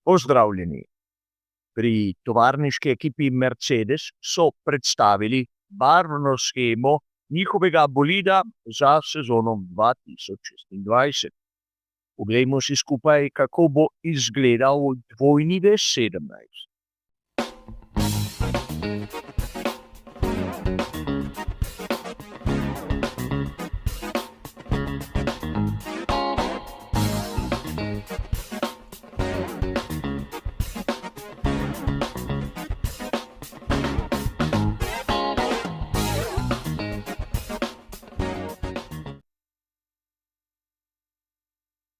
Pozdravljeni. Pri tovarniški ekipi Mercedes so predstavili barvno shemo njihovega bolida za sezono 2026. Poglejmo si skupaj, kako bo izgledal dvojni V17.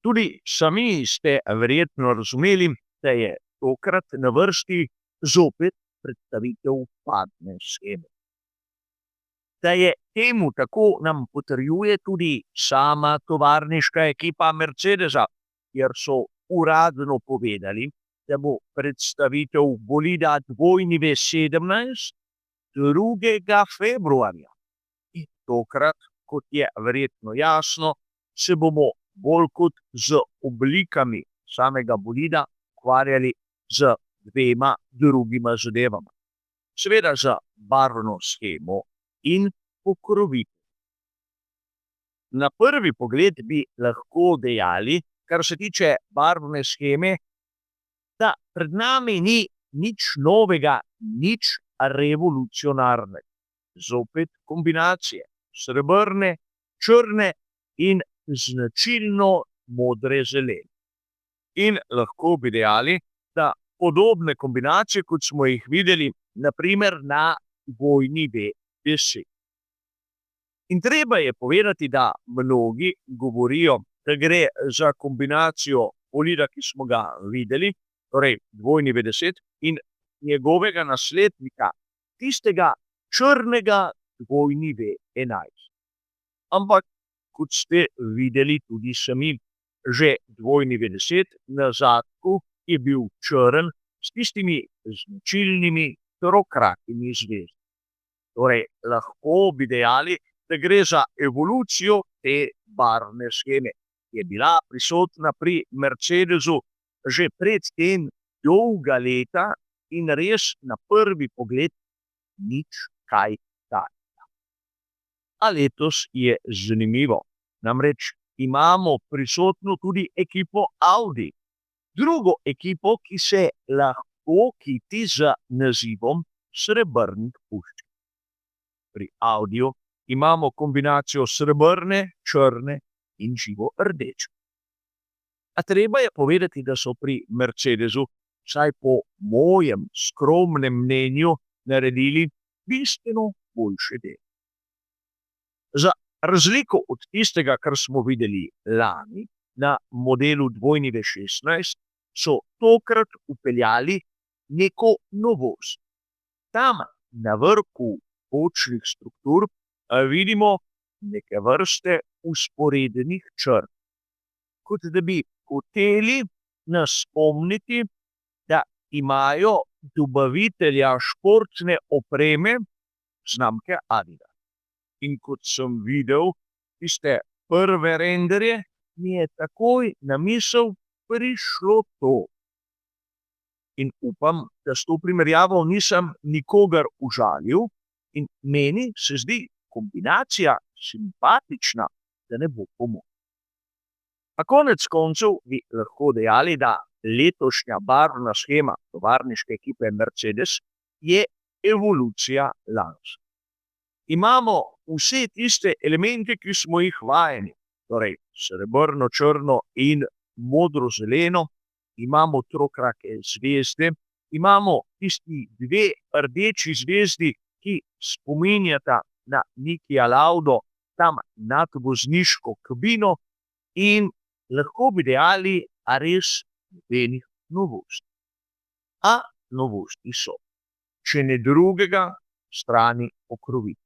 Tudi sami ste verjetno razumeli, da je tokrat na vrsti zopet predstavitev barvne sheme. Da je temu tako, nam potrjuje tudi sama tovarniška ekipa Mercedesa, kjer so uradno povedali, da bo predstavitev bolida dvojni V17 2. februarja. In tokrat, kot je verjetno jasno, se bomo bolj kot z oblikami samega bolida ukvarjali z dvema drugima zadevama. Seveda z barvno shemo in pokrovitvijo. Na prvi pogled bi lahko dejali, kar se tiče barvne sheme, da pred nami ni nič novega, nič revolucionarnega. Zopet kombinacije srebrne, črne in značilno modre zelene. In lahko bi dejali, da podobne kombinacije, kot smo jih videli, na primer na dvojni V10. In treba je povedati, da mnogi govorijo, da gre za kombinacijo bolida, ki smo ga videli, torej dvojni V10, in njegovega naslednika, tistega črnega dvojni V11. Ampak kot ste videli tudi sami, že dvojni V10 na zadku je bil črn s tistimi značilnimi trokratimi zvezdami. Torej, lahko bi dejali, da gre za evolucijo te barvne sheme, ki je bila prisotna pri Mercedesu že predtem dolga leta in res na prvi pogled nič kaj takega. A letos je zanimivo, namreč imamo prisotno tudi ekipo Audi, drugo ekipo, ki se lahko kiti z nazivom srebrnih puščin. Pri Audiju imamo kombinacijo srebrne, črne in živo rdeče. A treba je povedati, da so pri Mercedesu, vsaj po mojem skromnem mnenju, naredili bistveno boljše delo. Za razliko od tistega, kar smo videli lani na modelu dvojni V16, so tokrat vpeljali neko novost. Tam na vrhu bočnih struktur vidimo neke vrste vzporednih črt. Kot da bi hoteli nas spomniti, da imajo dobavitelja športne opreme znamke Adidas. In kot sem videl tiste prve renderje, mi je takoj na misel prišlo to. In upam, da s to primerjavo nisem nikogar užalil in meni se zdi kombinacija simpatična, da ne bo pomoč. A konec koncev bi lahko dejali, da letošnja barvna shema tovarniške ekipe Mercedes je evolucija lanske. Imamo vse tiste elemente, ki smo jih vajeni, torej srebrno, črno in modro zeleno, imamo trokrake zvezde, imamo tisti dve rdeči zvezdi, ki spominjata na Nikija Laudo, tam nad vozniško kabino, in lahko bi dejali, a res nobenih novosti. A novosti so, če ne drugega, strani pokrovitve.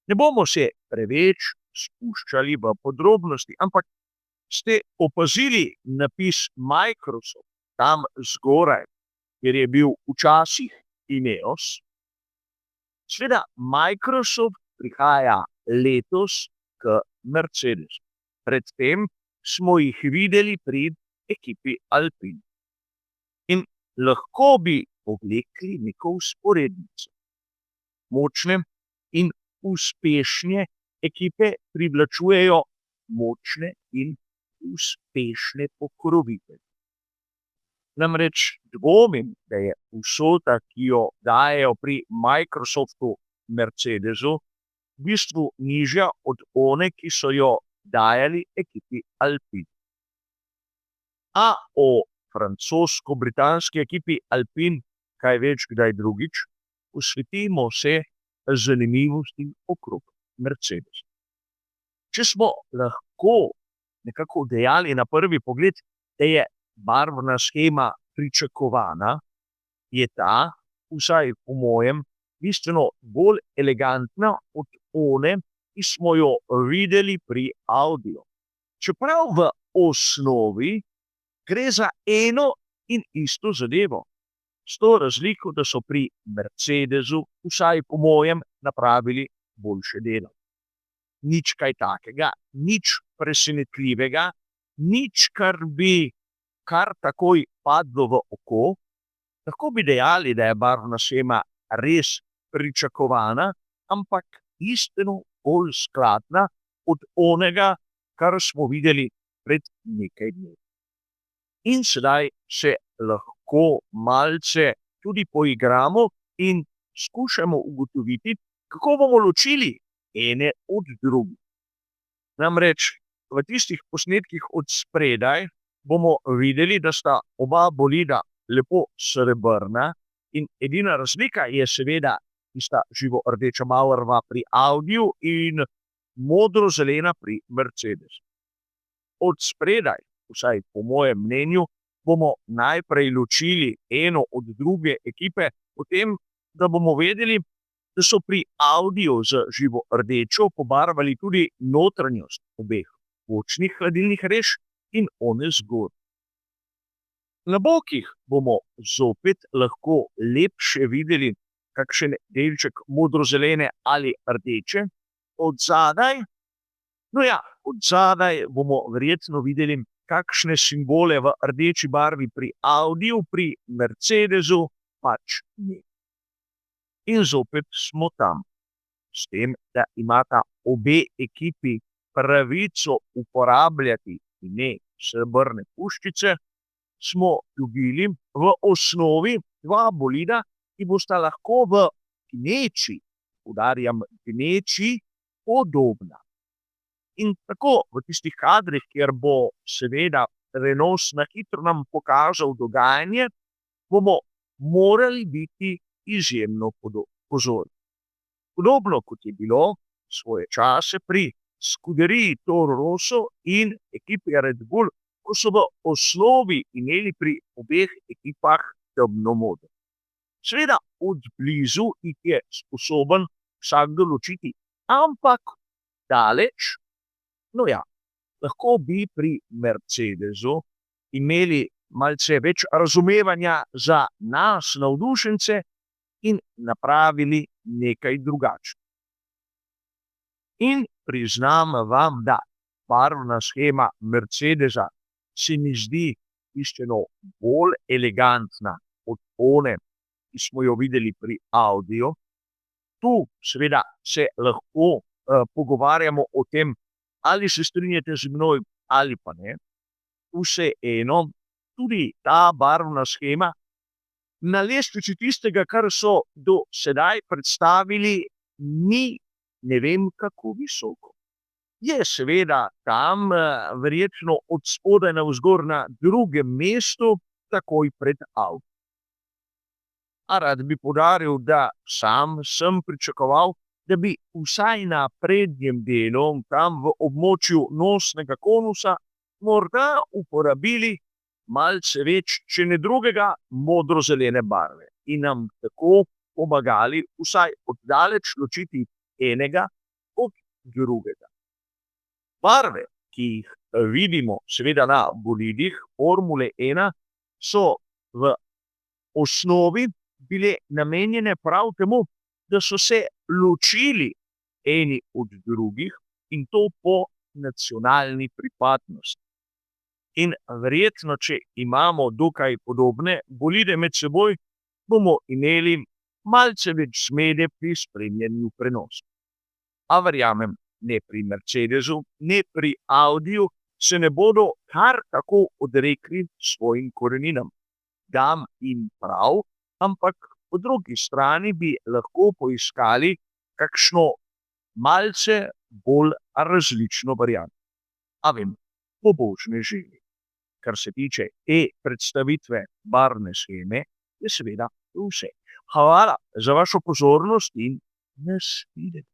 Ne bomo se preveč spuščali v podrobnosti, ampak ste opazili napis Microsoft tam zgoraj, kjer je bil včasih Ineos? Seveda Microsoft prihaja letos k Mercedesu. Predtem smo jih videli pri ekipi Alpine. Lahko bi povlekli neko vzporednico. Močne in uspešne ekipe privlačujejo močne in uspešne pokrovitelje. Namreč dvomim, da je vsota, ki jo dajejo pri Microsoftu Mercedesu, v bistvu nižja od one, ki so jo dajali ekipi Alpine. A o francosko-britanski ekipi Alpine kaj več kdaj drugič, posvetimo se zanimivostim okrog Mercedesa. Če smo lahko nekako dejali na prvi pogled, da je barvna shema pričakovana, je ta, vsaj po mojem, bistveno bolj elegantna od one, ki smo jo videli pri Audiju. Čeprav v osnovi gre za eno in isto zadevo. S to razliko, da so pri Mercedesu, vsaj po mojem, napravili boljše delo. Nič kaj takega, nič presenetljivega, nič, kar bi kar takoj padlo v oko. Lahko bi dejali, da je barvna shema res pričakovana, ampak bistveno bolj skladna od onega, kar smo videli pred nekaj dnevi. In sedaj se lahko malce tudi poigramo in skušamo ugotoviti, kako bomo ločili ene od drugih. Namreč v tistih posnetkih od spredaj bomo videli, da sta oba bolida lepo srebrna in edina razlika je seveda tista živo rdeča barva pri Audiju in modro-zelena pri Mercedesu. Od spredaj, vsaj po mojem mnenju, bomo najprej ločili eno od druge ekipe, potem, da bomo vedeli, da so pri Audiju z živo rdečo pobarvali tudi notranjost obeh bočnih hladilnih rež in one zgornje. Na bokih bomo zopet lahko lepše videli kakšen delček modro-zelene ali rdeče, od zadaj bomo verjetno videli kakšne simbole v rdeči barvi pri Audiju, pri Mercedesu pač ni. In zopet smo tam, s tem, da imata obe ekipi pravico uporabljati ime srebrne puščice, smo dobili v osnovi dva bolida, ki bosta lahko v gneči, poudarjam gneči, podobna. In tako v tistih kadrih, kjer bo seveda prenos na hitro nam pokazal dogajanje, bomo morali biti izjemno pozorni. Podobno kot je bilo svoje čase pri Scuderii Toro Rosso in ekipi Red Bull, ko so v osnovi imeli pri obeh ekipah temno modro. Seveda od blizu jih je sposoben vsakdo ločiti, ampak daleč, lahko bi pri Mercedesu imeli malce več razumevanja za nas, navdušence, in napravili nekaj drugače. In priznam vam, da barvna shema Mercedesa se mi zdi bistveno bolj elegantna od one, ki smo jo videli pri Audiju. Tu seveda se lahko pogovarjamo o tem, ali se strinjate z menoj ali pa ne. Vseeno, tudi ta barvna shema na lestvici tistega, kar so do sedaj predstavili, ni ne vem kako visoko. Je seveda tam verjetno od spodaj navzgor na drugem mestu, takoj pred Audi. A rad bi poudaril, da sam sem pričakoval, da bi vsaj na prednjem delu, tam v območju nosnega konusa, morda uporabili malce več, če ne drugega, modro-zelene barve in nam tako pomagali vsaj oddaleč ločiti enega od drugega. Barve, ki jih vidimo seveda na bolidih Formule 1, so v osnovi bile namenjene prav temu, da so se ločili eni od drugih in to po nacionalni pripadnosti. In verjetno, če imamo dokaj podobne bolide med seboj, bomo imeli malce več zmede pri spremljanju prenosa. A verjamem, ne pri Mercedesu, ne pri Audiju se ne bodo kar tako odrekli svojim koreninam. Dam jim prav, ampak po drugi strani bi lahko poiskali kakšno malce bolj različno varianto. A vem, pobožne želje. Kar se tiče predstavitve barvne sheme, je seveda vse. Hvala za vašo pozornost in nasvidenje.